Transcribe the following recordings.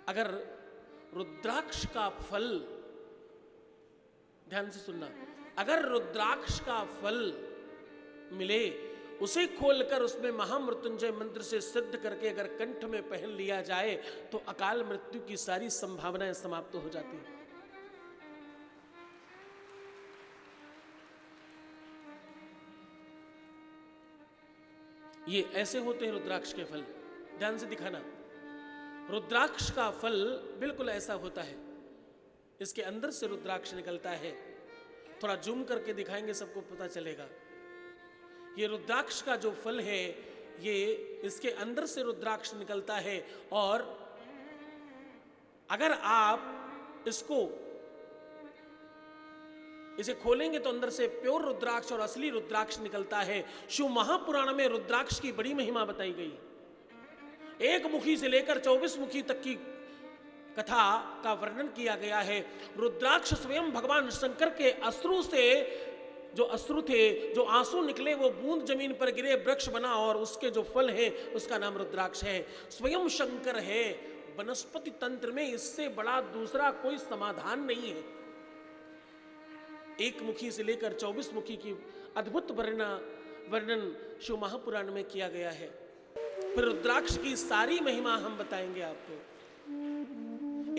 अगर रुद्राक्ष का फल, ध्यान से सुनना, अगर रुद्राक्ष का फल मिले, उसे खोलकर उसमें महामृत्युंजय मंत्र से सिद्ध करके अगर कंठ में पहन लिया जाए तो अकाल मृत्यु की सारी संभावनाएं समाप्त हो जाती हैं। ये ऐसे होते हैं रुद्राक्ष के फल, ध्यान से दिखाना। रुद्राक्ष का फल बिल्कुल ऐसा होता है, इसके अंदर से रुद्राक्ष निकलता है। थोड़ा जूम करके दिखाएंगे, सबको पता चलेगा। ये रुद्राक्ष का जो फल है, ये इसके अंदर से रुद्राक्ष निकलता है, और अगर आप इसे खोलेंगे तो अंदर से प्योर रुद्राक्ष और असली रुद्राक्ष निकलता है। शिव महापुराण में रुद्राक्ष की बड़ी महिमा बताई गई। एक मुखी से लेकर 24 मुखी तक की कथा का वर्णन किया गया है। रुद्राक्ष स्वयं भगवान शंकर के अश्रु से, जो अश्रु थे, जो आंसू निकले, वो बूंद जमीन पर गिरे, वृक्ष बना, और उसके जो फल है उसका नाम रुद्राक्ष है। स्वयं शंकर है। वनस्पति तंत्र में इससे बड़ा दूसरा कोई समाधान नहीं है। एक मुखी से लेकर 24 मुखी की अद्भुत वर्णन शिव महापुराण में किया गया है। फिर रुद्राक्ष की सारी महिमा हम बताएंगे आपको।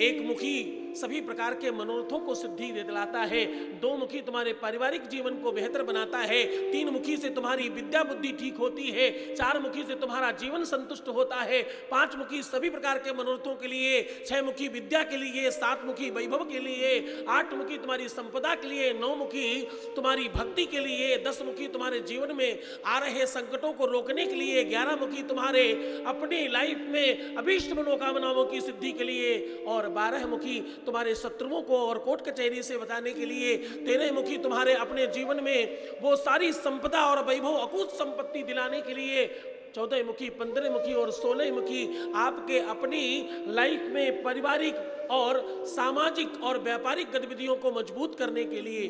एक मुखी सभी प्रकार के मनोरथों को सिद्धि दिलाता है। 2 मुखी तुम्हारे पारिवारिक जीवन को बेहतर बनाता है। 3 मुखी से तुम्हारी विद्या बुद्धि ठीक होती है। 4 मुखी से तुम्हारा जीवन संतुष्ट होता है। 5 मुखी सभी प्रकार के मनोरथों के लिए, 6 मुखी विद्या के लिए, 7 मुखी वैभव के लिए, 8 मुखी तुम्हारी संपदा के लिए, 9 मुखी तुम्हारी भक्ति के लिए, 10 मुखी तुम्हारे जीवन में आ रहे संकटों को रोकने के लिए, 11 मुखी तुम्हारे अपनी लाइफ में अभीष्ट मनोकामनाओं की सिद्धि के लिए, और 12 मुखी तुम्हारे शत्रुओं को और कोर्ट कचहरी से बचाने के लिए, 13 मुखी तुम्हारे अपने जीवन में वो सारी संपदा और वैभव अकूत संपत्ति दिलाने के लिए, 14 मुखी, 15 मुखी और 16 मुखी आपके अपनी लाइफ में पारिवारिक और सामाजिक और व्यापारिक गतिविधियों को मजबूत करने के लिए,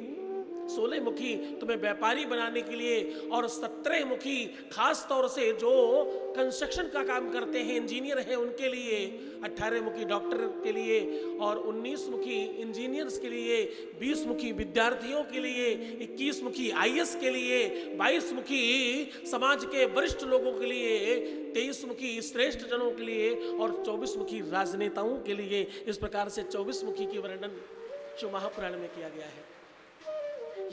16 मुखी तुम्हें व्यापारी बनाने के लिए, और 17 मुखी खास तौर से जो कंस्ट्रक्शन का काम करते हैं, इंजीनियर हैं, उनके लिए, 18 मुखी डॉक्टर के लिए, और 19 मुखी इंजीनियर्स के लिए, 20 मुखी विद्यार्थियों के लिए, 21 मुखी आईएएस के लिए, 22 मुखी समाज के वरिष्ठ लोगों के लिए, 23 मुखी श्रेष्ठ जनों के लिए, और 24 मुखी राजनेताओं के लिए। इस प्रकार से 24 मुखी की वर्णन शिव महापुराण में किया गया है।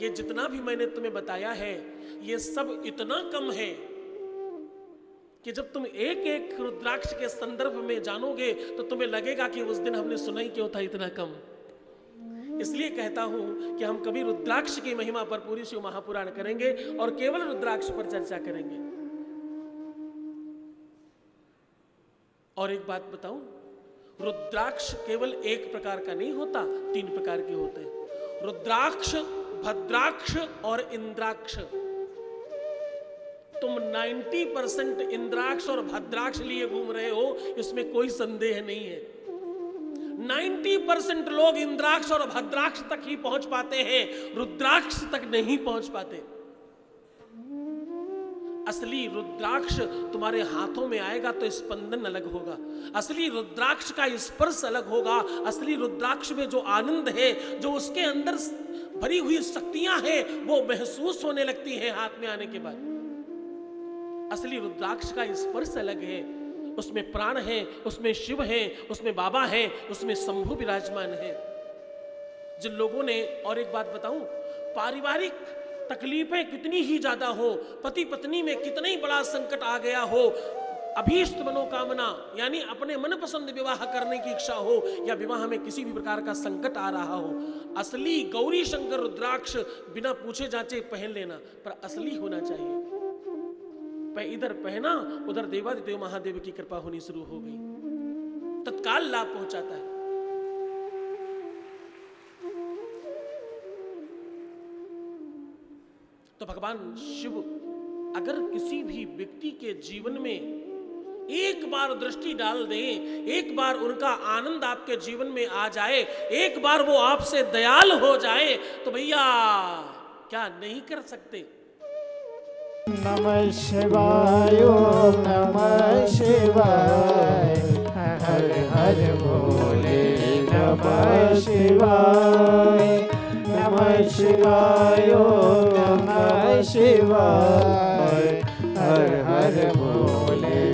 ये जितना भी मैंने तुम्हें बताया है, ये सब इतना कम है कि जब तुम एक एक रुद्राक्ष के संदर्भ में जानोगे तो तुम्हें लगेगा कि उस दिन हमने सुना ही क्यों था इतना कम। इसलिए कहता हूं कि हम कभी रुद्राक्ष की महिमा पर पूरी शिव महापुराण करेंगे और केवल रुद्राक्ष पर चर्चा करेंगे। और एक बात बताऊं, रुद्राक्ष केवल एक प्रकार का नहीं होता, 3 प्रकार के होते हैं। रुद्राक्ष, भद्राक्ष और इंद्राक्ष। तुम 90% इंद्राक्ष और भद्राक्ष लिए घूम रहे हो, इसमें कोई संदेह नहीं है। 90% लोग इंद्राक्ष और भद्राक्ष तक ही पहुंच पाते हैं, रुद्राक्ष तक नहीं पहुंच पाते। असली रुद्राक्ष तुम्हारे हाथों में आएगा तो स्पंदन अलग होगा, असली रुद्राक्ष का स्पर्श अलग होगा, असली रुद्राक्ष में जो आनंद है, जो उसके अंदर भरी हुई शक्तियां हैं, वो महसूस होने लगती हैं हाथ में आने के बाद। असली रुद्राक्ष का स्पर्श अलग है, उसमें प्राण है, उसमें शिव है, उसमें बाबा है, उसमें शंभु विराजमान है। जिन लोगों ने, और एक बात बताऊं, पारिवारिक तकलीफें कितनी ही ज्यादा हो, पति पत्नी में कितना ही बड़ा संकट आ गया हो, अभीष्ट मनोकामना यानी अपने मनपसंद विवाह करने की इच्छा हो, या विवाह में किसी भी प्रकार का संकट आ रहा हो, असली गौरी शंकर रुद्राक्ष बिना पूछे जांचे पहन लेना, पर असली होना चाहिए। इधर पहना, उधर देवादिदेव महादेव की कृपा होनी शुरू हो गई, तत्काल लाभ पहुंचाता है। तो भगवान शिव अगर किसी भी व्यक्ति के जीवन में एक बार दृष्टि डाल दें, एक बार उनका आनंद आपके जीवन में आ जाए, एक बार वो आपसे दयाल हो जाए, तो भैया क्या नहीं कर सकते। नमः शिवाय, ओम नमः शिवाय, हर हर बोल। नमः शिवाय, नमः शिवाय, नमः शिवाय, हर हर भोले,